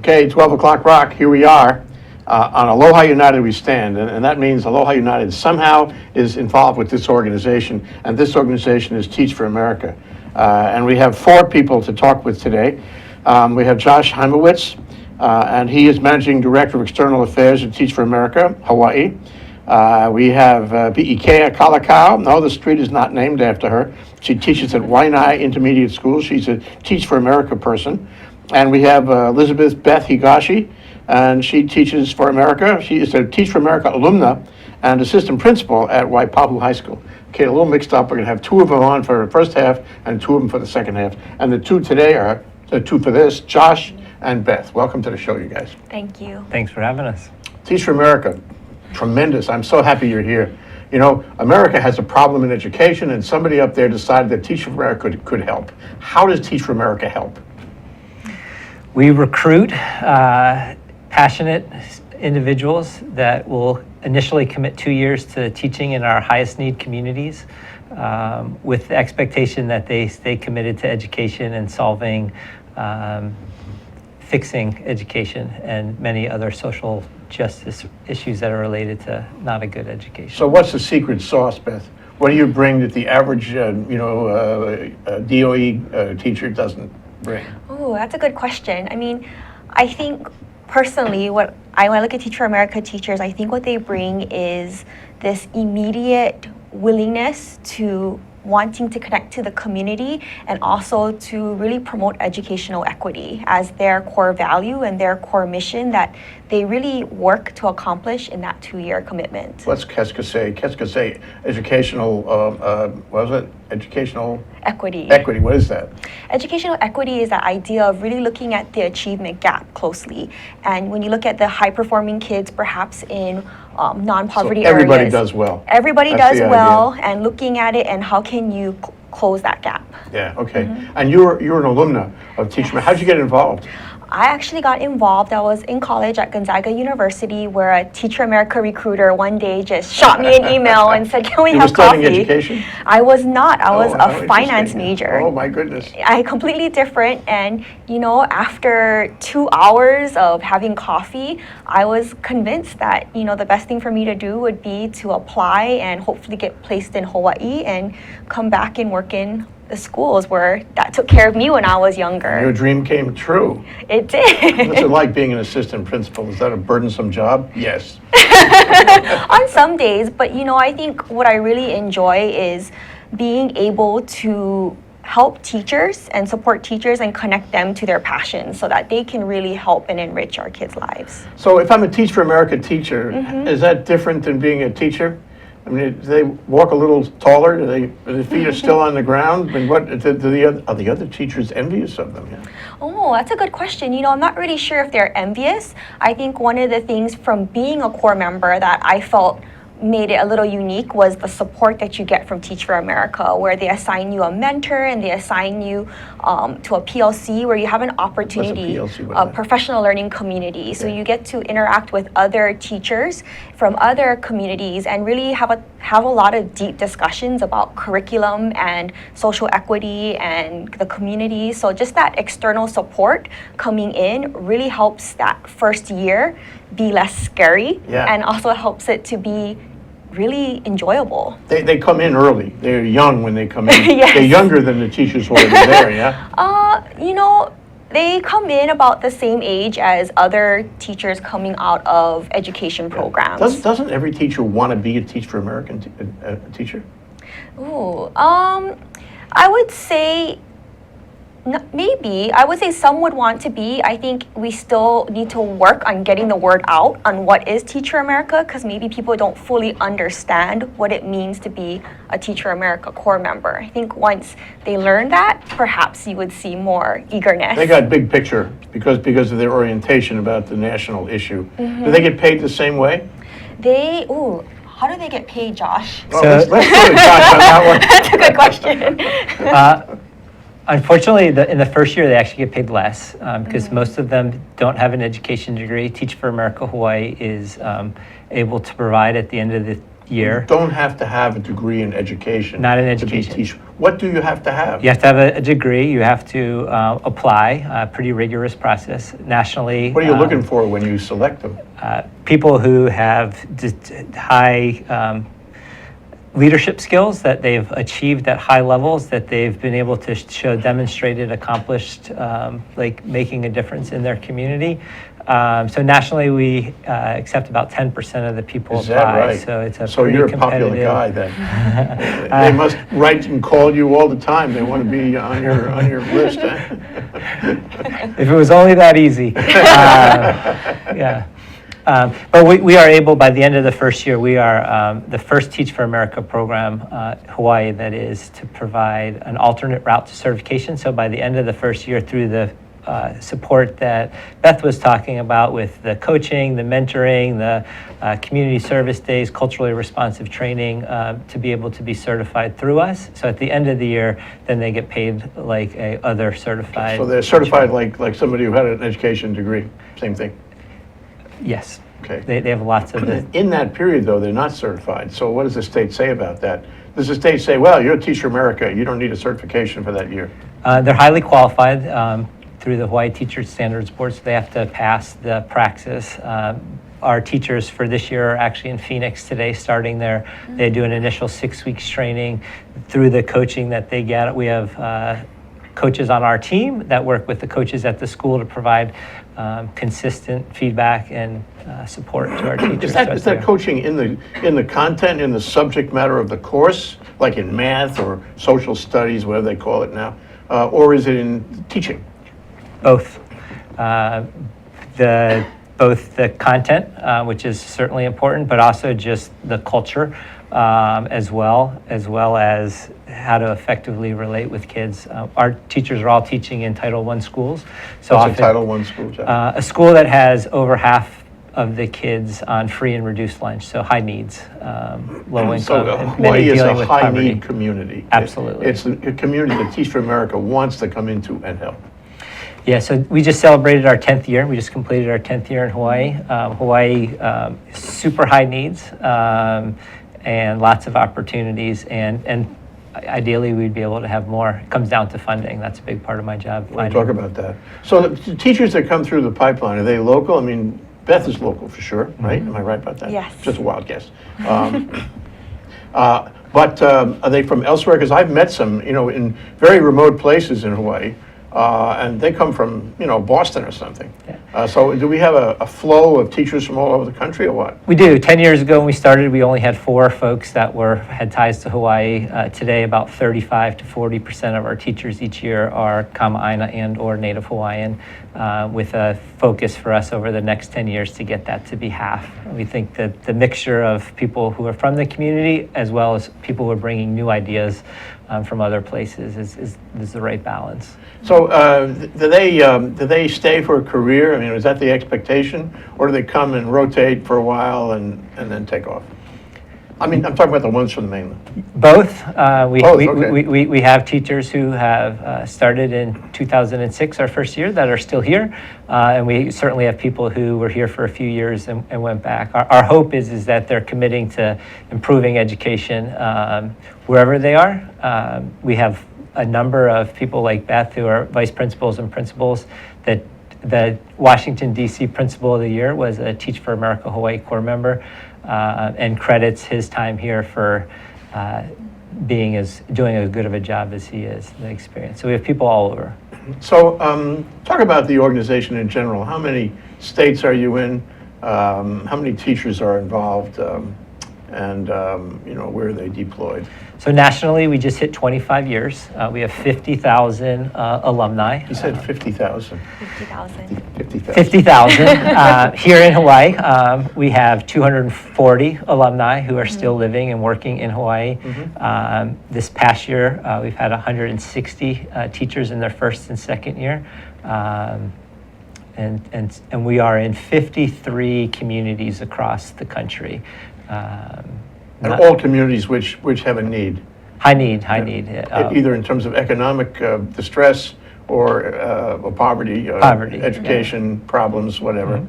Okay, 12 o'clock rock, here we are. On Aloha United we stand, and that means Aloha United somehow is involved with this organization, and this organization is Teach for America. And we have 4 people to talk with today. We have Josh Heimowitz, and he is Managing Director of External Affairs at Teach for America, Hawaii. We have Piikea Kalakau. No, the street is not named after her. She teaches at Waianae Intermediate School. She's a Teach for America person. And we have Elizabeth Beth Higashi, and she teaches for America. She is a Teach for America alumna and assistant principal at Waipahu High School. Okay, a little mixed up. We're going to have 2 of them on for the first half and 2 of them for the second half. And the 2 today are the 2 for this, Josh and Beth. Welcome to the show, you guys. Thank you. Thanks for having us. Teach for America, tremendous. I'm so happy you're here. You know, America has a problem in education, and somebody up there decided that Teach for America could help. How does Teach for America help? We recruit passionate individuals that will initially commit 2 years to teaching in our highest need communities with the expectation that they stay committed to education and solving, fixing education and many other social justice issues that are related to not a good education. So what's the secret sauce, Beth? What do you bring that the average, DOE teacher doesn't bring? Oh, that's a good question. I mean, I think personally, when I look at Teach for America teachers, I think what they bring is this immediate willingness to wanting to connect to the community and also to really promote educational equity as their core value and their core mission that they really work to accomplish in that 2-year commitment. What's KESCA say? KESCA say educational, what was it? Educational equity. Equity, what is that? Educational equity is the idea of really looking at the achievement gap closely. And when you look at the high-performing kids, perhaps in non-poverty so everybody areas. Does well. Everybody That's does well, and looking at it and how can you close that gap. Yeah, okay. And you're an alumna of Teach for America. How'd you get involved? I actually got involved. I was in college at Gonzaga University where a Teach for America recruiter one day just shot me an email and said, can we have coffee? You were studying education? I was not. I was a finance major. Oh my goodness. Completely different. And after 2 hours of having coffee, I was convinced that, the best thing for me to do would be to apply and hopefully get placed in Hawaii and come back and work in the schools where that took care of me when I was younger. Your dream came true. It did. What's it like being an assistant principal? Is that a burdensome job? Yes. On some days, but I think what I really enjoy is being able to help teachers and support teachers and connect them to their passions so that they can really help and enrich our kids' lives. So if I'm a Teach for America teacher, is that different than being a teacher? I mean, do they walk a little taller? Do their feet are still on the ground? I mean, are the other teachers envious of them? Yeah. Oh, that's a good question. I'm not really sure if they're envious. I think one of the things from being a core member that I felt made it a little unique was the support that you get from Teach for America, where they assign you a mentor and they assign you to a PLC where you have an opportunity, a professional learning community. So you get to interact with other teachers from other communities and really have a lot of deep discussions about curriculum and social equity and the community. So just that external support coming in really helps that first year be less scary and also helps it to be really enjoyable. They come in early. They're young when they come in. Yes. They're younger than the teachers who are there, yeah? They come in about the same age as other teachers coming out of education programs. Doesn't every teacher want to be a Teach for America teacher? Ooh, I would say maybe. I would say some would want to be. I think we still need to work on getting the word out on what is Teach for America, because maybe people don't fully understand what it means to be a Teach for America core member. I think once they learn that, perhaps you would see more eagerness. They got big picture because of their orientation about the national issue. Do they get paid the same way? How do they get paid, Josh? Well, let's go to Josh on that one. That's a good question. Unfortunately, in the first year, they actually get paid less because most of them don't have an education degree. Teach for America Hawaii is able to provide at the end of the year. Don't have to have a degree in education. Not in to be education. teacher. What do you have to have? You have to have a degree. You have to apply. A pretty rigorous process nationally. What are you looking for when you select them? People who have high leadership skills, that they've achieved at high levels, that they've been able to show demonstrated, accomplished, like making a difference in their community. So nationally, we accept about 10% of the people Is apply. that right? So it's a So pretty you're a popular competitive- guy then. They must write and call you all the time. They want to be on your list. Huh? If it was only that easy. Yeah. But we are able, by the end of the first year, we are the first Teach for America program, Hawaii, that is to provide an alternate route to certification. So by the end of the first year, through the support that Beth was talking about with the coaching, the mentoring, the community service days, culturally responsive training, to be able to be certified through us. So at the end of the year, then they get paid like a other certified. So they're certified like somebody who had an education degree. Same thing. Yes. Okay. They have lots of the. In that period, though, they're not certified. So what does the state say about that? Does the state say, well, you're a Teacher America, you don't need a certification for that year? They're highly qualified through the Hawaii Teacher Standards Board, so they have to pass the praxis. Our teachers for this year are actually in Phoenix today, starting there. They do an initial 6 weeks training. Through the coaching that they get, we have coaches on our team that work with the coaches at the school to provide consistent feedback and support to our teachers. Is that coaching in the content, in the subject matter of the course, like in math or social studies, whatever they call it now, or is it in teaching? Both. Both the content, which is certainly important, but also just the culture as well as how to effectively relate with kids. Our teachers are all teaching in Title I schools. So What's often, a Title I school, Jeff? a school that has over half of the kids on free and reduced lunch, so high needs, low income, So and Hawaii many is dealing a with poverty. high-need community. Absolutely. It's a community that Teach for America wants to come into and help. Yeah, so we just celebrated our 10th year. We just completed our 10th year in Hawaii. Hawaii, super high needs and lots of opportunities, and ideally we'd be able to have more. It comes down to funding. That's a big part of my job. We'll talk about that. So the teachers that come through the pipeline, are they local? I mean, Beth is local for sure, right? Am I right about that? Yes. Just a wild guess. But are they from elsewhere? Because I've met some, in very remote places in Hawaii, and they come from, Boston or something. Yeah. So do we have a flow of teachers from all over the country or what? We do. 10 years ago when we started, we only had 4 folks that had ties to Hawaii. Today, about 35 to 40% of our teachers each year are Kama'aina and or Native Hawaiian, with a focus for us over the next 10 years to get that to be half. We think that the mixture of people who are from the community as well as people who are bringing new ideas from other places is the right balance. So do they stay for a career? I mean, is that the expectation? Or do they come and rotate for a while and then take off? I mean, I'm talking about the ones from the mainland. Both. Okay. We have teachers who have started in 2006, our first year, that are still here. And we certainly have people who were here for a few years and went back. Our hope is that they're committing to improving education wherever they are. We have a number of people like Beth who are vice principals and principals. That the Washington, D.C. Principal of the Year was a Teach for America Hawaii Corps member, and credits his time here for doing as good of a job as he is, the experience. So we have people all over. So talk about the organization in general. How many states are you in? How many teachers are involved? And where are they deployed? So nationally, we just hit 25 years. We have 50,000 alumni. You said 50,000. 50,000. 50,000. 50,000. Here in Hawaii, we have 240 alumni who are still living and working in Hawaii. This past year, we've had 160 teachers in their first and second year. And we are in 53 communities across the country. And all communities which have a need. High need. Either in terms of economic distress or poverty, Poverty, education problems, whatever.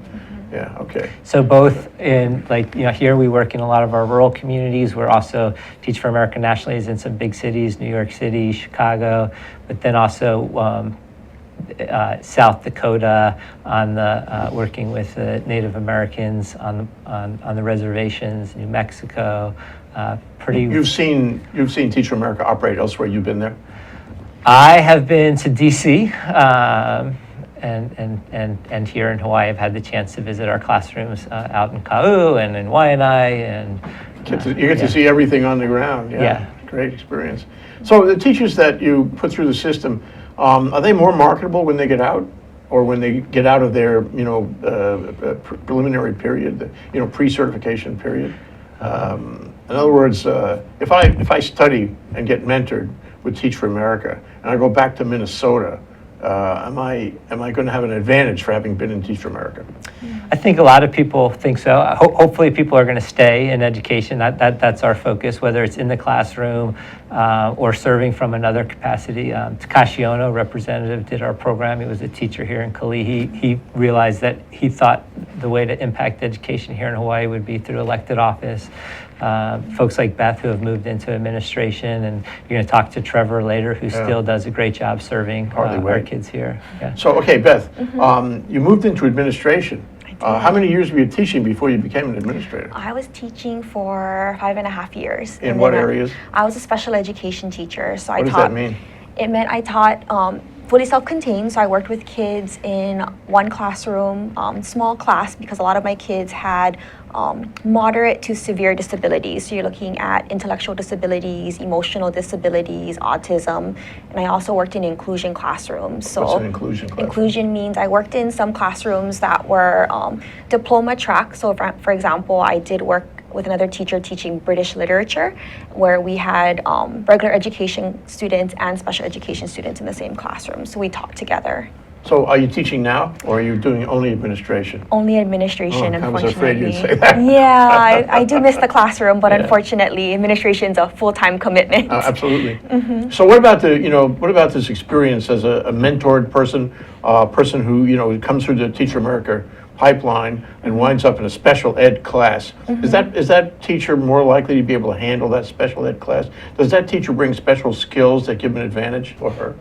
Yeah, okay. So both in, like, here we work in a lot of our rural communities. We're also Teach for America nationally is in some big cities, New York City, Chicago, but then also South Dakota on the working with the Native Americans on the reservations, New Mexico. You've seen Teach for America operate elsewhere. You've been there. I have been to DC. And here in Hawaii, I've had the chance to visit our classrooms out in Kau and in Waianae, and you get to see everything on the ground. Yeah. Great experience. So the teachers that you put through the system, are they more marketable when they get out, or when they get out of their preliminary period, pre-certification period? In other words, if I study and get mentored with Teach for America, and I go back to Minnesota, am I going to have an advantage for having been in Teach for America? I think a lot of people think so. Hopefully people are going to stay in education. That's our focus, whether it's in the classroom or serving from another capacity. Takashi Ono, representative, did our program. He was a teacher here in Kalihi. He realized that he thought the way to impact education here in Hawaii would be through elected office. Folks like Beth, who have moved into administration, and you're going to talk to Trevor later, who still does a great job serving our kids here. Yeah. So, okay, Beth, you moved into administration. How many years were you teaching before you became an administrator? I was teaching for 5.5 years. In what areas? I was a special education teacher. So what does that mean? It meant I taught fully self-contained, so I worked with kids in one classroom, small class, because a lot of my kids had moderate to severe disabilities. So you're looking at intellectual disabilities, emotional disabilities, autism, and I also worked in inclusion classrooms. So what's an inclusion classroom? Inclusion means I worked in some classrooms that were diploma track. So for example, I did work with another teacher teaching British literature, where we had regular education students and special education students in the same classroom. So we taught together. So are you teaching now, or are you doing only administration? Only administration, unfortunately. I was afraid you'd say that. Yeah, I do miss the classroom, but unfortunately, administration's a full-time commitment. Absolutely. So what about this experience as a mentored person, person who comes through the Teach for America pipeline and winds up in a special ed class? Is that teacher more likely to be able to handle that special ed class? Does that teacher bring special skills that give an advantage for her?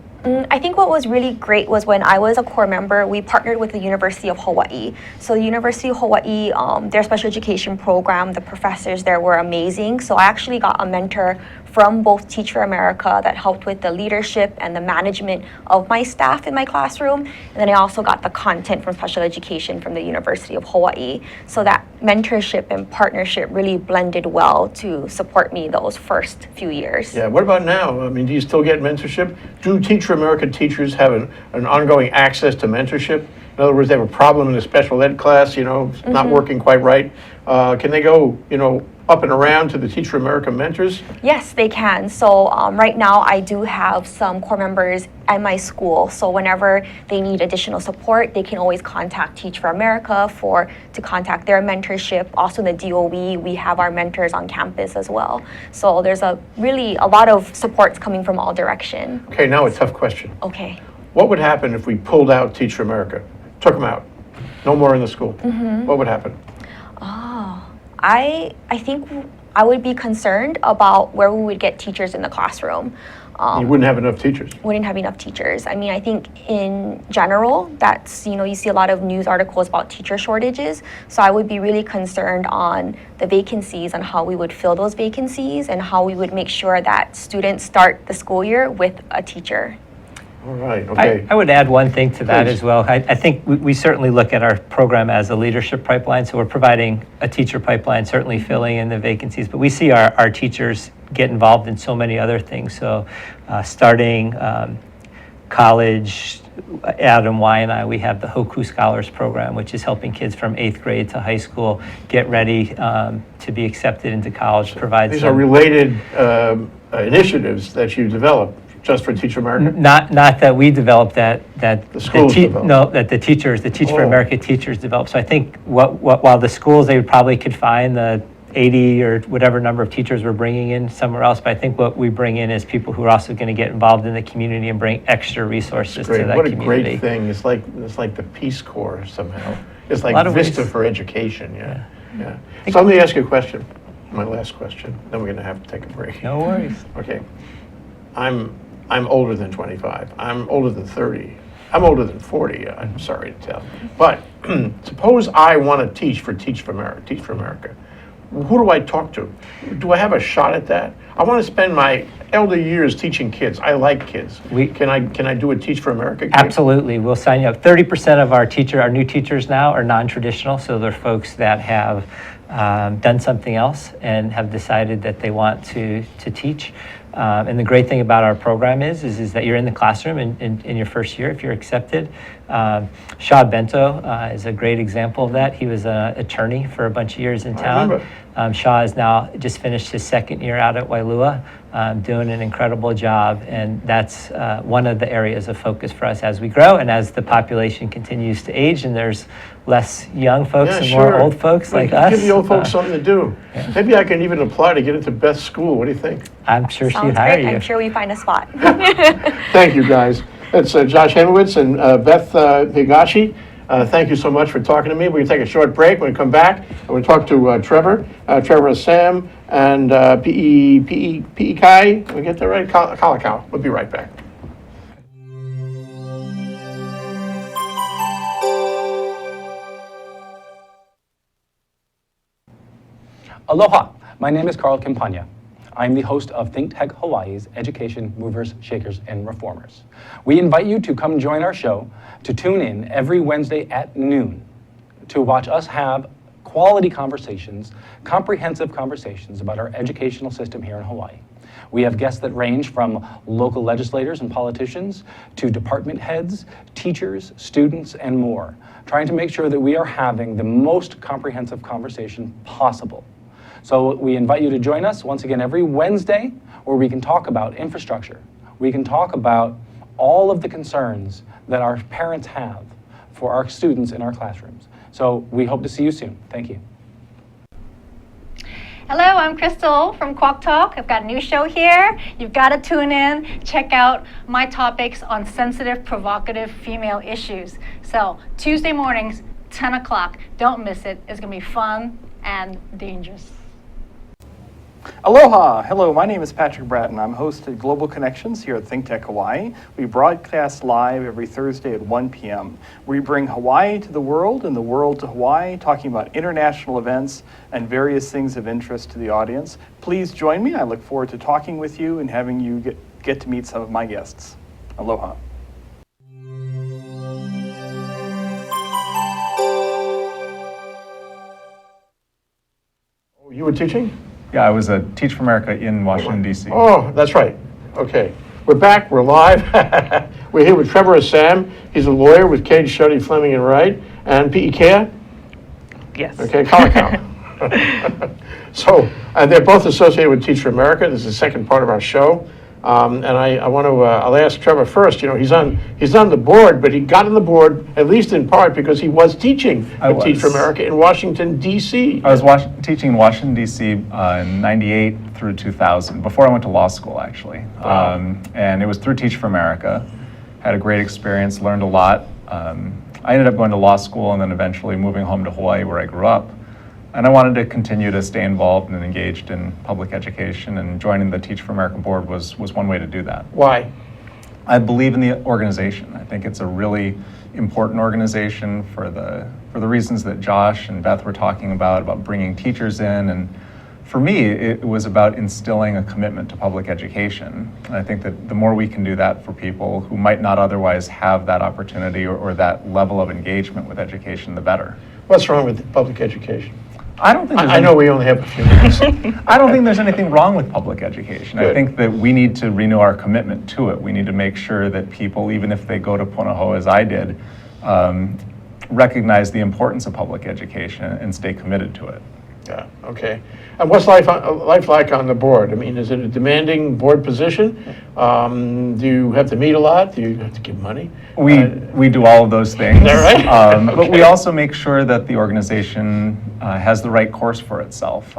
I think what was really great was when I was a core member, we partnered with the University of Hawaii. So the University of Hawaii, their special education program, the professors there were amazing. So I actually got a mentor from both Teach for America that helped with the leadership and the management of my staff in my classroom. And then I also got the content from special education from the University of Hawaii. So that mentorship and partnership really blended well to support me those first few years. Yeah, what about now? I mean, do you still get mentorship? Do Teach for America teachers have an ongoing access to mentorship? In other words, they have a problem in a special ed class, it's not working quite right. Can they go, up and around to the Teach for America mentors? Yes, they can. So right now I do have some core members at my school. So whenever they need additional support, they can always contact Teach for America to contact their mentorship. Also in the DOE, we have our mentors on campus as well. So there's really a lot of supports coming from all directions. Okay, now a tough question. Okay. What would happen if we pulled out Teach for America, took them out, no more in the school? What would happen? I think I would be concerned about where we would get teachers in the classroom. You wouldn't have enough teachers. Wouldn't have enough teachers. I mean, I think in general, that's, you see a lot of news articles about teacher shortages. So I would be really concerned on the vacancies and how we would fill those vacancies and how we would make sure that students start the school year with a teacher. All right, okay. I would add one thing to that Please. as well. I think we certainly look at our program as a leadership pipeline, so we're providing a teacher pipeline, certainly filling in the vacancies, but we see our teachers get involved in so many other things. So starting college, out in Waianae, we have the Hoku Scholars Program, which is helping kids from 8th grade to high school get ready to be accepted into college. These are related initiatives that you developed just for Teach for America? Not that we developed that the schools developed. No, that the teachers, the Teach for America teachers developed. So I think while the schools, they probably could find the 80 or whatever number of teachers we're bringing in somewhere else, but I think what we bring in is people who are also going to get involved in the community and bring extra resources to that community. What a great thing. It's like the Peace Corps somehow. It's lot like of Vista ways. for education, yeah. So let me ask you a question, my last question, then we're going to have to take a break. No worries. Okay. I'm older than 25. I'm older than 30. I'm older than 40, I'm sorry to tell. But suppose I want to teach for America. Who do I talk to? Do I have a shot at that? I want to spend my elder years teaching kids. I like kids. Can I do a Teach for America gig? Absolutely. We'll sign you up. 30% of our new teachers now are non-traditional, so they're folks that have done something else and have decided that they want to teach. And the great thing about our program is that you're in the classroom in your first year if you're accepted. Shaw Bento is a great example of that. He was an attorney for a bunch of years in town. Shaw has now just finished his second year out at Wailua, doing an incredible job, and that's one of the areas of focus for us as we grow and as the population continues to age and there's less young folks and more old folks like us. Give the old folks something to do. Yeah. Maybe I can even apply to get into Beth's school. What do you think? I'm sure she'd Sounds hire great. you. I'm sure we find a spot. Thank you, guys. It's Josh Heimowitz and Beth Higashi. Thank you so much for talking to me. We're going to take a short break. When we come back, we're going to talk to Trever Asam, and Piikea, we get that right? Kalakau. We'll be right back. Aloha, my name is Carl Kimpania. I'm the host of Think Tech Hawaii's Education Movers, Shakers, and Reformers. We invite you to come join our show, to tune in every Wednesday at noon, to watch us have quality conversations, comprehensive conversations about our educational system here in Hawaii. We have guests that range from local legislators and politicians to department heads, teachers, students, and more, trying to make sure that we are having the most comprehensive conversation possible. So we invite you to join us once again every Wednesday, where we can talk about infrastructure. We can talk about all of the concerns that our parents have for our students in our classrooms. So we hope to see you soon. Thank you. Hello, I'm Crystal from Quack Talk. I've got a new show here. You've got to tune in, check out my topics on sensitive, provocative female issues. So Tuesday mornings, 10 o'clock. Don't miss it. It's going to be fun and dangerous. Aloha! Hello, my name is Patrick Bratton. I'm host at Global Connections here at Think Tech Hawaii. We broadcast live every Thursday at 1 p.m. We bring Hawaii to the world and the world to Hawaii, talking about international events and various things of interest to the audience. Please join me. I look forward to talking with you and having you get to meet some of my guests. Aloha. You were teaching? Yeah, I was a Teach for America in Washington, D.C. Oh, that's right. Okay. We're back. We're live. We're here with Trever Asam. He's a lawyer with Cades Schutte, Fleming and Wright. And Piikea? Yes. Okay, Kalakau. So they're both associated with Teach for America. This is the second part of our show. And I want to, I'll ask Trever first. You know, he's on the board, but he got on the board, at least in part, because he was teaching at Teach for America in Washington, D.C. I was teaching in Washington, D.C. In 98 through 2000, before I went to law school, actually. Wow. And it was through Teach for America. Had a great experience, learned a lot. I ended up going to law school and then eventually moving home to Hawaii, where I grew up. And I wanted to continue to stay involved and engaged in public education, and joining the Teach for America board was one way to do that. Why? I believe in the organization. I think it's a really important organization for the reasons that Josh and Beth were talking about bringing teachers in. And for me, it was about instilling a commitment to public education. And I think that the more we can do that for people who might not otherwise have that opportunity or that level of engagement with education, the better. What's wrong with public education? I don't think I know we only have a few minutes. I don't think there's anything wrong with public education. Good. I think that we need to renew our commitment to it. We need to make sure that people, even if they go to Punahou, as I did, recognize the importance of public education and stay committed to it. Yeah, okay. And what's life like on the board? I mean, is it a demanding board position? Do you have to meet a lot? Do you have to give money? We do all of those things. Is that right? But we Okay. also make sure that the organization has the right course for itself.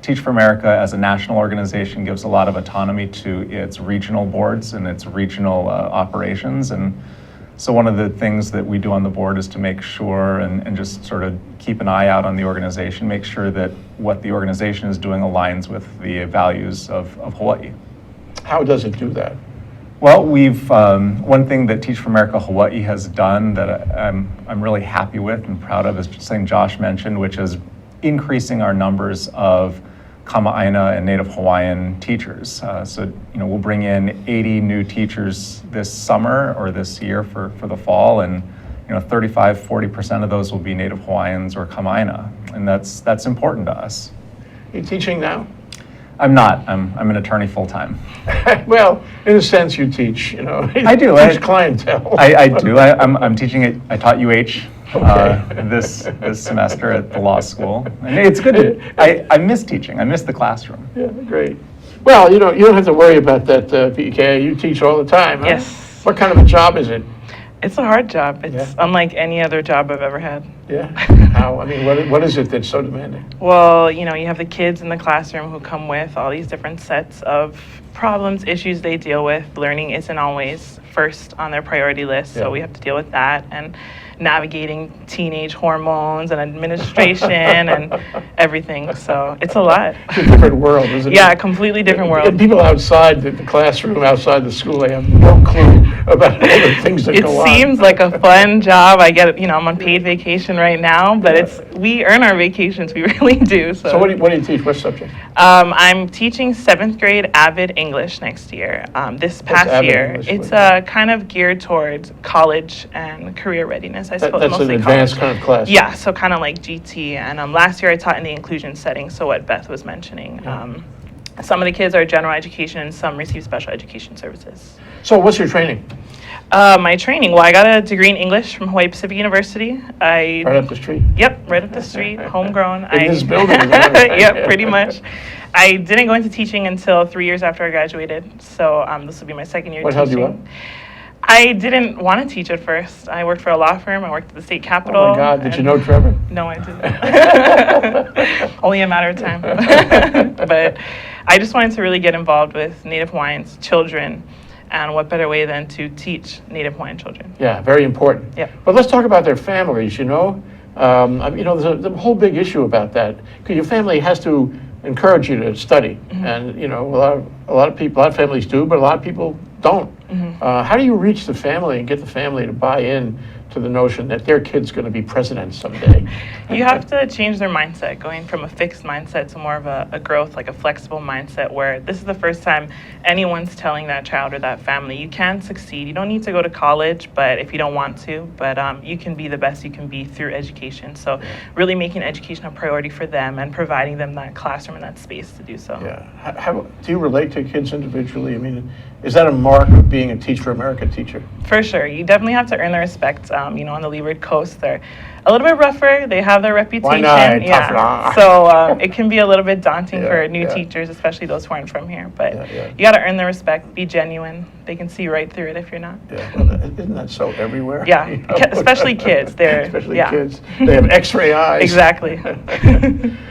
Teach for America as a national organization gives a lot of autonomy to its regional boards and its regional operations. And So one of the things that we do on the board is to make sure and just sort of keep an eye out on the organization, make sure that what the organization is doing aligns with the values of Hawaii. How does it do that? Well, we've one thing that Teach for America Hawaii has done that I'm really happy with and proud of is something Josh mentioned, which is increasing our numbers of Kama'aina and Native Hawaiian teachers. So we'll bring in 80 new teachers this summer or this year for the fall, and 35-40% of those will be Native Hawaiians or Kama'aina, and that's important to us. Are you teaching now? I'm not. I'm an attorney full time. Well, in a sense, you teach. I do. You teach clientele. I do. I'm teaching it. I taught UH this semester at the law school, and it's good. I miss teaching. I miss the classroom. Yeah, great. Well, you don't have to worry about that, Piikea. You teach all the time. Huh? Yes. What kind of a job is it? It's a hard job. It's Yeah. unlike any other job I've ever had. Yeah. How? I mean, what is it that's so demanding? Well, you have the kids in the classroom who come with all these different sets of problems, issues they deal with. Learning isn't always first on their priority list, Yeah. so we have to deal with that, and navigating teenage hormones and administration and everything. So it's a lot. It's a different world, isn't it? Yeah, a completely different world. And people outside the classroom, outside the school, they have no clue about all the things that It go on. seems like a fun job. I get, I'm on paid vacation right now, but we earn our vacations. We really do. So what do you teach? What subject? I'm teaching 7th grade Avid English next year. This past Avid year, English? it's kind of geared towards college and career readiness. I suppose That's an mostly advanced college. kind of class. Yeah, so kind of like GT. And last year I taught in the inclusion setting, so what Beth was mentioning. Some of the kids are general education and some receive special education services. So what's your training? My training, well, I got a degree in English from Hawaii Pacific University. Right up the street? Yep, right up the street, homegrown. In this building? Yep, pretty much. I didn't go into teaching until 3 years after I graduated, so this will be my second year What teaching. held you up? I didn't want to teach at first. I worked for a law firm. I worked at the state capitol. Oh my God, did you and- know Trevor? No, I didn't. Only a matter of time. But I just wanted to really get involved with Native Hawaiians, children, and what better way than to teach Native Hawaiian children. Yeah, very important. Yep. But let's talk about their families, there's a whole big issue about that. 'Cause your family has to encourage you to study. Mm-hmm. And, a lot of families do, but a lot of people don't. Mm-hmm. How do you reach the family and get the family to buy in to the notion that their kid's going to be president someday? You have to change their mindset, going from a fixed mindset to more of a growth, like a flexible mindset, where this is the first time anyone's telling that child or that family, you can succeed. You don't need to go to college, but if you don't want to, but you can be the best you can be through education. So really making education a priority for them and providing them that classroom and that space to do so. Yeah. How do you relate to kids individually? I mean, is that a mark of being a Teach for America teacher? For sure. You definitely have to earn their respect. On the Leeward Coast, they're a little bit rougher. They have their reputation. not? Yeah. Tough luck. So it can be a little bit daunting Yeah, for new yeah. teachers, especially those who aren't from here. But Yeah. you got to earn their respect. Be genuine. They can see right through it if you're not. Yeah, well, isn't that so everywhere? Yeah, especially kids. They're Especially yeah. kids. They have X-ray eyes. Exactly.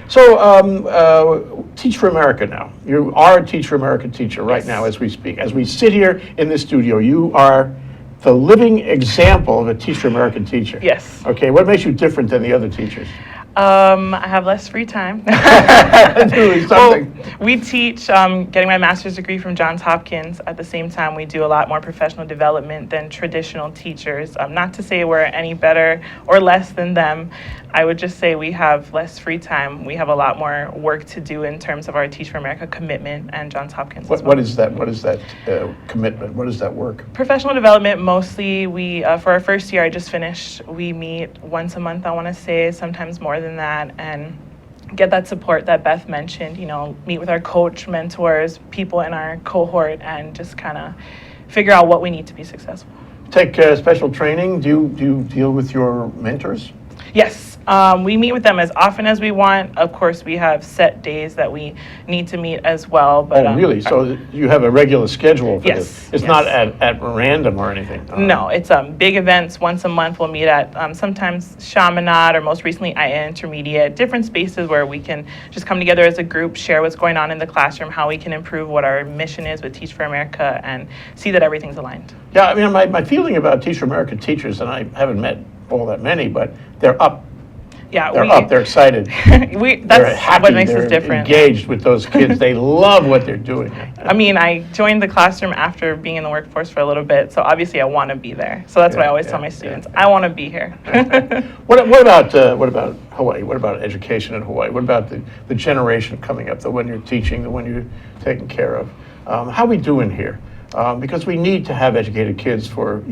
So, Teach for America now. You are a Teach for America teacher right Yes. now as we speak. As we sit here in this studio, you are the living example of a Teach for America teacher. Yes. Okay, what makes you different than the other teachers? I have less free time. Doing Well, something. we teach, getting my master's degree from Johns Hopkins. At the same time, we do a lot more professional development than traditional teachers. Not to say we're any better or less than them. I would just say we have less free time. We have a lot more work to do in terms of our Teach for America commitment and Johns Hopkins as well. What is that? What is that commitment? What is that work? Professional development, mostly we, for our first year I just finished, we meet once a month, I want to say, sometimes more than that, and get that support that Beth mentioned, meet with our coach, mentors, people in our cohort, and just kind of figure out what we need to be successful. Take special training. Do you deal with your mentors? Yes, We meet with them as often as we want. Of course, we have set days that we need to meet as well. But Oh, really? So you have a regular schedule for Yes, this? It's yes. not at random or anything? No, it's big events. Once a month, we'll meet at sometimes Chaminade or most recently IA Intermediate, different spaces where we can just come together as a group, share what's going on in the classroom, how we can improve, what our mission is with Teach for America, and see that everything's aligned. Yeah, I mean, my feeling about Teach for America teachers, and I haven't met all that many, but they're up. Yeah, They're up, they're excited. They're that's happy, what makes they're us different. engaged with those kids. They love what they're doing. I mean, I joined the classroom after being in the workforce for a little bit, so obviously I want to be there. So that's what I always tell my students. I want to be here. What about Hawaii? What about education in Hawaii? What about the generation coming up, the one you're teaching, the one you're taking care of? How are we doing here? Because we need to have educated kids for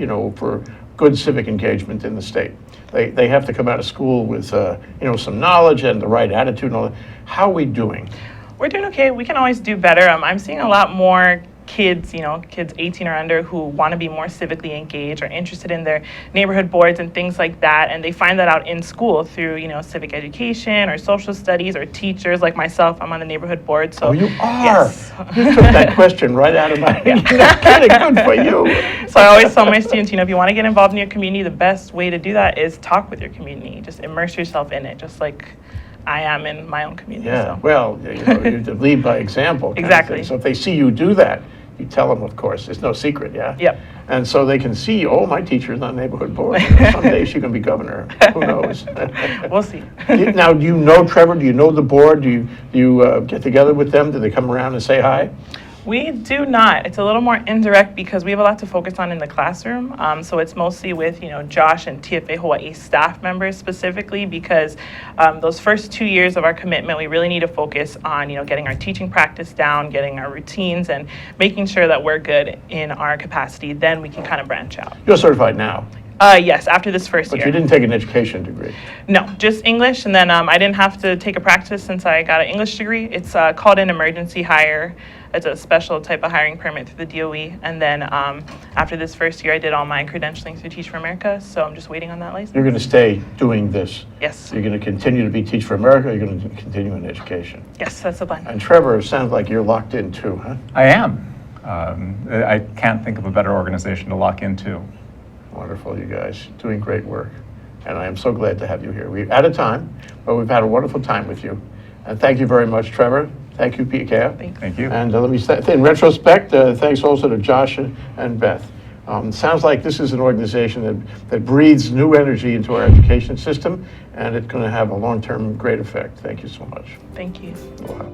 good civic engagement in the state. They have to come out of school with some knowledge and the right attitude and all that. How are we doing? We're doing okay. We can always do better. I'm seeing a lot more kids, kids 18 or under who want to be more civically engaged or interested in their neighborhood boards and things like that. And they find that out in school through, civic education or social studies or teachers like myself. I'm on the neighborhood board. So Oh, you are? Yes. You took that question right out of my head. Not kidding. Good for you. So I always tell my students, if you want to get involved in your community, the best way to do that is talk with your community. Just immerse yourself in it, just like I am in my own community. Yeah, So. well, you have to lead by example. kind of Exactly. thing. So if they see you do that, you tell them, of course. It's no secret, yeah? Yep. And so they can see, oh, my teacher's on neighborhood board. Someday she can be governor. Who knows? We'll see. Now, do you know Trevor? Do you know the board? Do you get together with them? Do they come around and say hi? We do not. It's a little more indirect because we have a lot to focus on in the classroom. So it's mostly with, Josh and TFA Hawaii staff members specifically because those first 2 years of our commitment, we really need to focus on, getting our teaching practice down, getting our routines, and making sure that we're good in our capacity. Then we can kind of branch out. You're certified now, Yes, after this first but year. you didn't take an education degree. No, just English, and then I didn't have to take a practice since I got an English degree. It's called an emergency hire. It's a special type of hiring permit through the DOE. And then after this first year, I did all my credentialing through Teach for America, so I'm just waiting on that license. You're going to stay doing this. Yes. You're going to continue to be Teach for America. You're going to continue in education. Yes, that's the plan. And Trevor, it sounds like you're locked in too, huh? I am. I can't think of a better organization to lock into. Wonderful, you guys, doing great work. And I am so glad to have you here. We're out of time, but we've had a wonderful time with you. And thank you very much, Trevor. Thank you, Piikea. Thank you. And let me say, in retrospect, thanks also to Josh and Beth. Sounds like this is an organization that breathes new energy into our education system, and it's going to have a long-term great effect. Thank you so much. Thank you. Aloha.